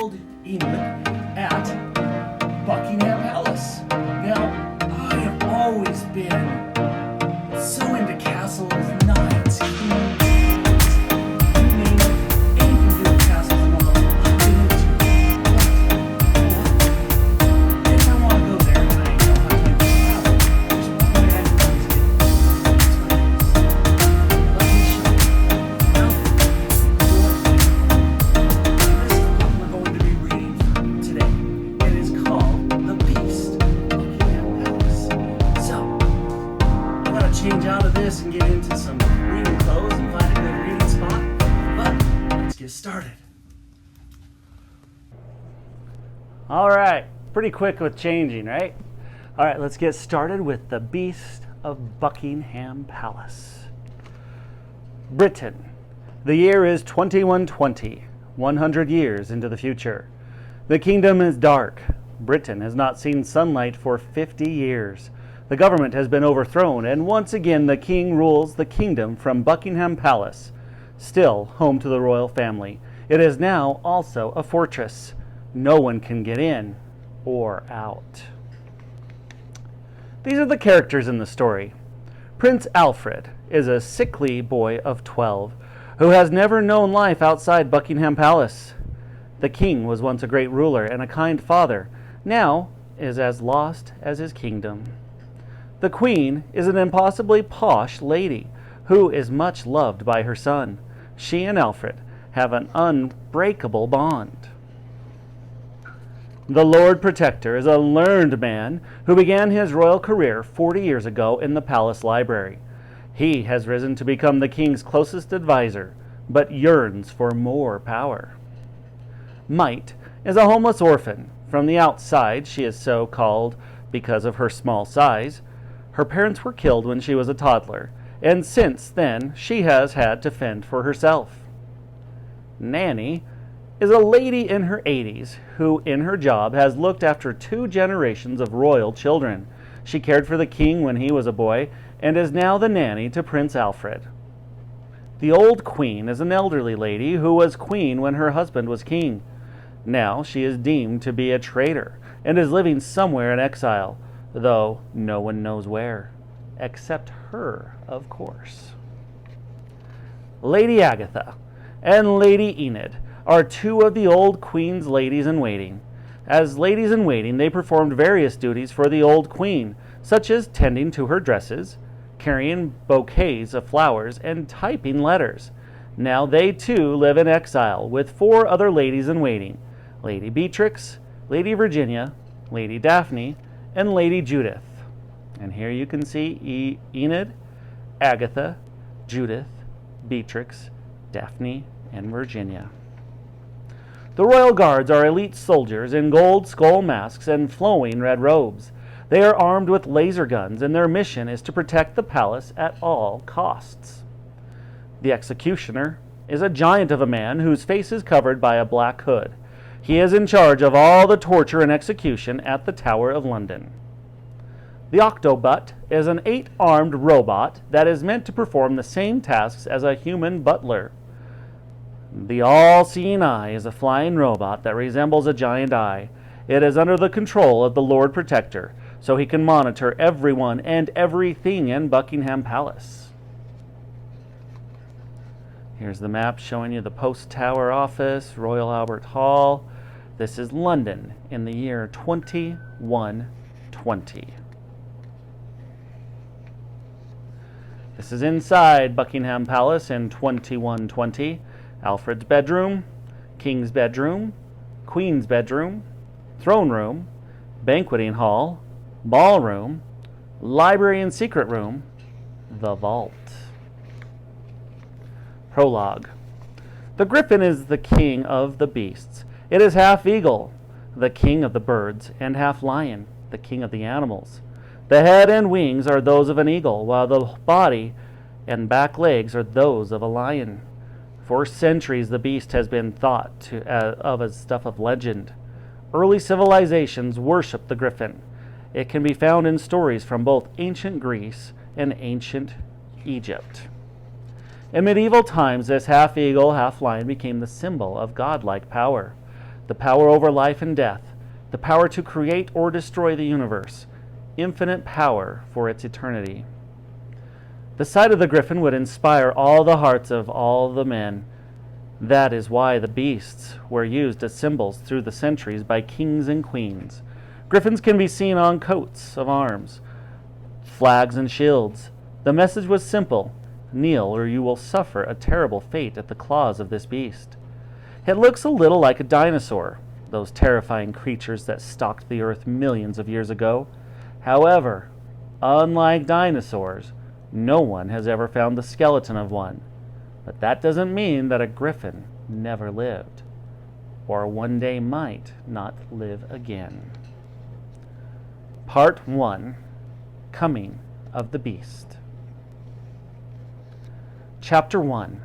old England at Buckingham Palace. Now, I have always been so into castles, knights, kings, you name it, anything to do with castles and all, I've been into it. But if I want to go there and I don't have time to travel, there's one way I can do it. Let me show you. Now, this is what we're going to be reading today. It is called The Beast of Buckingham Palace. So, I'm going to change out of this and get into some reading clothes and find a good reading spot. But let's get started. All right, pretty quick with changing, right? All right, let's get started with The Beast of Buckingham Palace. Britain. The year is 2120, 100 years into the future. The kingdom is dark. Britain has not seen sunlight for 50 years. The government has been overthrown, and once again the king rules the kingdom from Buckingham Palace, still home to the royal family. It is now also a fortress. No one can get in or out. These are the characters in the story. Prince Alfred is a sickly boy of 12 who has never known life outside Buckingham Palace. The king was once a great ruler and a kind father, now is as lost as his kingdom. The queen is an impossibly posh lady who is much loved by her son. She and Alfred have an unbreakable bond. The Lord Protector is a learned man who began his royal career 40 years ago in the palace library. He has risen to become the king's closest advisor, but yearns for more power. Might is a homeless orphan. From the outside, she is so called because of her small size. Her parents were killed when she was a toddler, and since then she has had to fend for herself. Nanny is a lady in her 80s who, in her job, has looked after 2 generations of royal children. She cared for the king when he was a boy and is now the nanny to Prince Alfred. The old queen is an elderly lady who was queen when her husband was king. Now she is deemed to be a traitor and is living somewhere in exile, though no one knows where, except her, of course. Lady Agatha and Lady Enid are 2 of the old queen's ladies-in-waiting. As ladies-in-waiting, they performed various duties for the old queen, such as tending to her dresses, carrying bouquets of flowers, and typing letters. Now they too live in exile with 4 other ladies-in-waiting: Lady Beatrix, Lady Virginia, Lady Daphne, and Lady Judith. And here you can see Enid, Agatha, Judith, Beatrix, Daphne, and Virginia. The royal guards are elite soldiers in gold skull masks and flowing red robes. They are armed with laser guns, and their mission is to protect the palace at all costs. The executioner is a giant of a man whose face is covered by a black hood. He is in charge of all the torture and execution at the Tower of London. The Octobot is an 8-armed robot that is meant to perform the same tasks as a human butler. The All-Seeing Eye is a flying robot that resembles a giant eye. It is under the control of the Lord Protector, so he can monitor everyone and everything in Buckingham Palace. Here's the map showing you the Post Tower office, Royal Albert Hall. This is London in the year 2120. This is inside Buckingham Palace in 2120. Alfred's bedroom, King's bedroom, Queen's bedroom, throne room, banqueting hall, ballroom, library and secret room, the vault. Prologue. The griffin is the king of the beasts. It is half eagle, the king of the birds, and half lion, the king of the animals. The head and wings are those of an eagle, while the body and back legs are those of a lion. For centuries the beast has been thought of as stuff of legend. Early civilizations worshipped the griffin. It can be found in stories from both ancient Greece and ancient Egypt. In medieval times, this half eagle, half lion became the symbol of godlike power. the power over life and death, the power to create or destroy the universe, infinite power for its eternity. The sight of the griffin would inspire all the hearts of all the men. That is why the beasts were used as symbols through the centuries by kings and queens. Griffins can be seen on coats of arms, flags and shields. The message was simple: kneel or you will suffer a terrible fate at the claws of this beast. It looks a little like a dinosaur, those terrifying creatures that stalked the earth millions of years ago. However, unlike dinosaurs, no one has ever found the skeleton of one. But that doesn't mean that a griffin never lived, or one day might not live again. Part 1. Coming of the Beast. Chapter 1.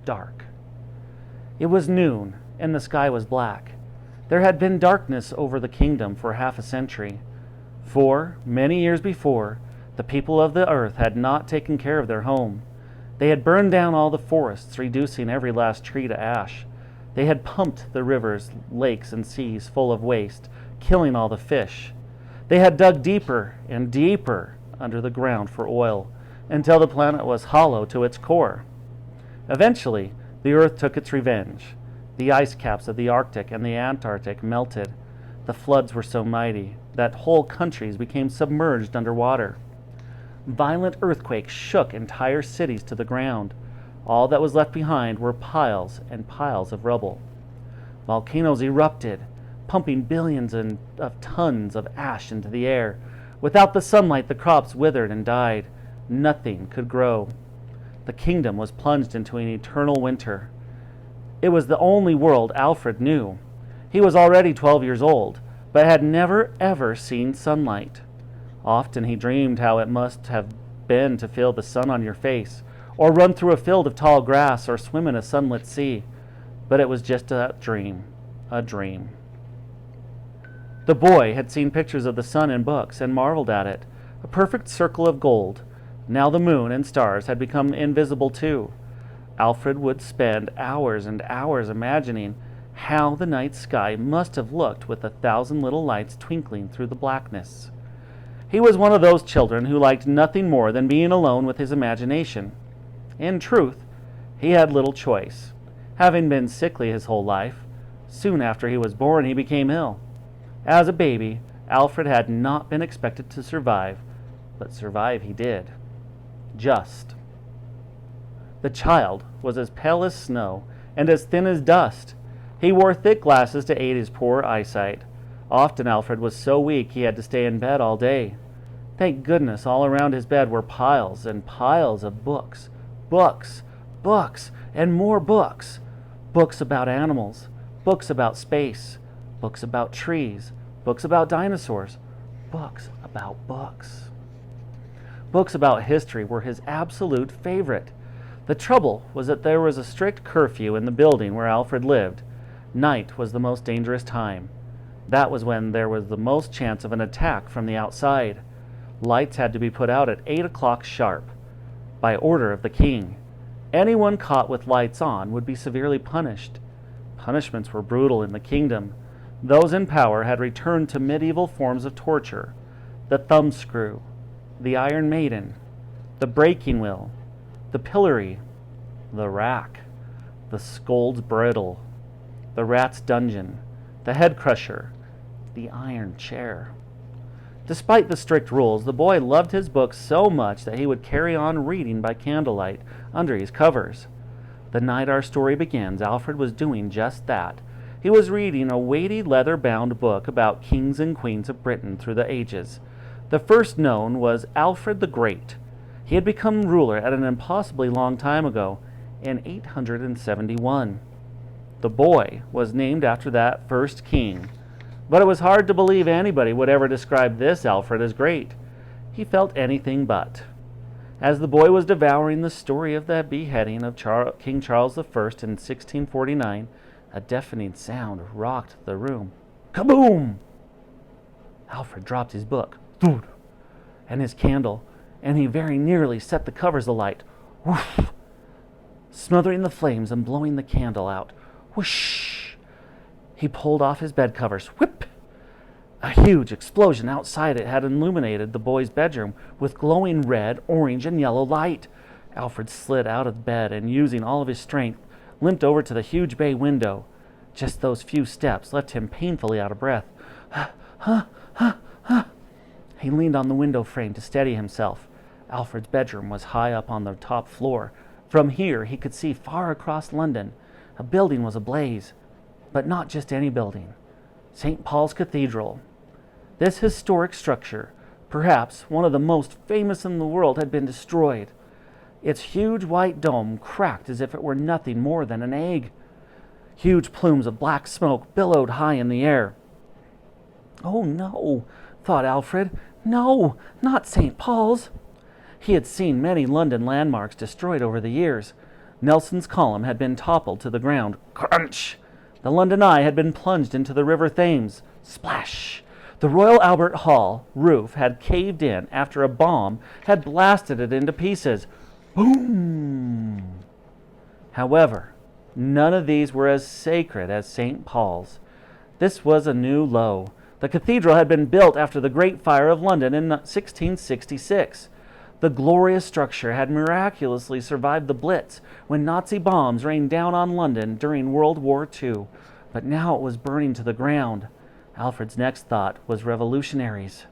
Dark. It was noon, and the sky was black. There had been darkness over the kingdom for half a century. For, many years before, the people of the earth had not taken care of their home. They had burned down all the forests, reducing every last tree to ash. They had pumped the rivers, lakes, and seas full of waste, killing all the fish. They had dug deeper and deeper under the ground for oil, until the planet was hollow to its core. Eventually, the earth took its revenge. The ice caps of the Arctic and the Antarctic melted. The floods were so mighty that whole countries became submerged underwater. Violent earthquakes shook entire cities to the ground. All that was left behind were piles and piles of rubble. Volcanoes erupted, pumping billions of tons of ash into the air. Without the sunlight, the crops withered and died. Nothing could grow. The kingdom was plunged into an eternal winter. It was the only world Alfred knew. He was already 12 years old, but had never ever seen sunlight. Often he dreamed how it must have been to feel the sun on your face, or run through a field of tall grass, or swim in a sunlit sea. But it was just a dream, a dream. The boy had seen pictures of the sun in books and marveled at it, a perfect circle of gold. Now the moon and stars had become invisible too. Alfred would spend hours and hours imagining how the night sky must have looked with 1,000 little lights twinkling through the blackness. He was one of those children who liked nothing more than being alone with his imagination. In truth, he had little choice. Having been sickly his whole life, soon after he was born he became ill. As a baby, Alfred had not been expected to survive, but survive he did. Just. The child was as pale as snow and as thin as dust. He wore thick glasses to aid his poor eyesight. Often Alfred was so weak he had to stay in bed all day. Thank goodness all around his bed were piles and piles of books. Books, books, and more books. Books about animals, books about space, books about trees, books about dinosaurs, books about books. Books about history were his absolute favorite. The trouble was that there was a strict curfew in the building where Alfred lived. Night was the most dangerous time. That was when there was the most chance of an attack from the outside. Lights had to be put out at 8 o'clock sharp, by order of the king. Anyone caught with lights on would be severely punished. Punishments were brutal in the kingdom. Those in power had returned to medieval forms of torture: the thumbscrew, the Iron Maiden, the breaking wheel, the pillory, the rack, the scold's bridle, the rat's dungeon, the head crusher, the iron chair. Despite the strict rules, the boy loved his books so much that he would carry on reading by candlelight under his covers. The night our story begins, Alfred was doing just that. He was reading a weighty leather-bound book about kings and queens of Britain through the ages. The first known was Alfred the Great. He had become ruler at an impossibly long time ago, in 871. The boy was named after that first king, but it was hard to believe anybody would ever describe this Alfred as great. He felt anything but. As the boy was devouring the story of the beheading of King Charles I in 1649, a deafening sound rocked the room. Kaboom! Alfred dropped his book, and his candle, and he very nearly set the covers alight. Whoosh! Smothering the flames and blowing the candle out. Whoosh! He pulled off his bed covers. Whip! A huge explosion outside it had illuminated the boy's bedroom with glowing red, orange, and yellow light. Alfred slid out of bed and, using all of his strength, limped over to the huge bay window. Just those few steps left him painfully out of breath. He leaned on the window frame to steady himself. Alfred's bedroom was high up on the top floor. From here he could see far across London. A building was ablaze, but not just any building. St. Paul's Cathedral. This historic structure, perhaps one of the most famous in the world, had been destroyed. Its huge white dome cracked as if it were nothing more than an egg. Huge plumes of black smoke billowed high in the air. "Oh no," thought Alfred. "No, not St. Paul's." He had seen many London landmarks destroyed over the years. Nelson's column had been toppled to the ground. Crunch! The London Eye had been plunged into the River Thames. Splash! The Royal Albert Hall roof had caved in after a bomb had blasted it into pieces. Boom! However, none of these were as sacred as St. Paul's. This was a new low. The cathedral had been built after the Great Fire of London in 1666. The glorious structure had miraculously survived the Blitz when Nazi bombs rained down on London during World War II, but now it was burning to the ground. Alfred's next thought was revolutionaries.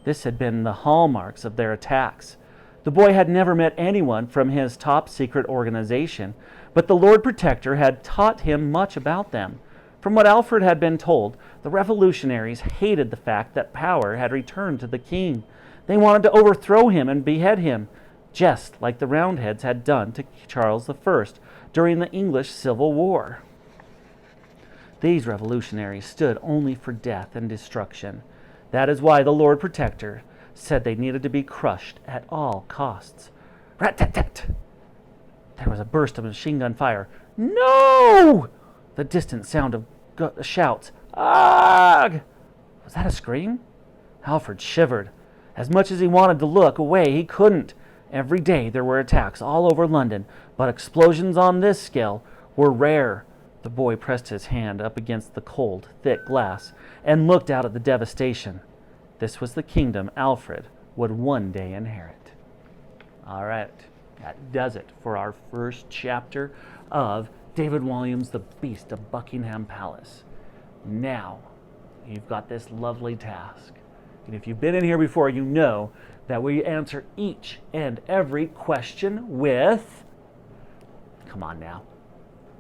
This had been the hallmarks of their attacks. The boy had never met anyone from his top-secret organization, but the Lord Protector had taught him much about them. From what Alfred had been told, the revolutionaries hated the fact that power had returned to the king. They wanted to overthrow him and behead him, just like the Roundheads had done to Charles I during the English Civil War. These revolutionaries stood only for death and destruction. That is why the Lord Protector said they needed to be crushed at all costs. Rat-tat-tat! There was a burst of machine gun fire. No! The distant sound of shouts. Ugh! Was that a scream? Alfred shivered. As much as he wanted to look away, he couldn't. Every day there were attacks all over London, but explosions on this scale were rare. The boy pressed his hand up against the cold, thick glass and looked out at the devastation. This was the kingdom Alfred would one day inherit. All right, that does it for our first chapter of David Walliams' The Beast of Buckingham Palace. Now, you've got this lovely task. And if you've been in here before, you know that we answer each and every question with... Come on now.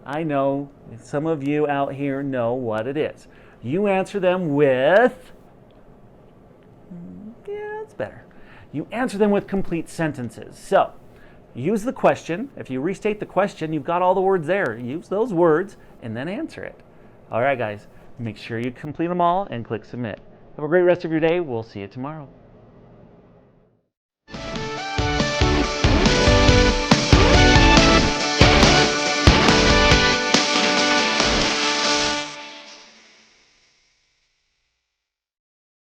I know some of you out here know what it is. You answer them with... Yeah, that's better. You answer them with complete sentences. So, use the question. If you restate the question, you've got all the words there. Use those words and then answer it. All right, guys. Make sure you complete them all and click submit. Have a great rest of your day. We'll see you tomorrow.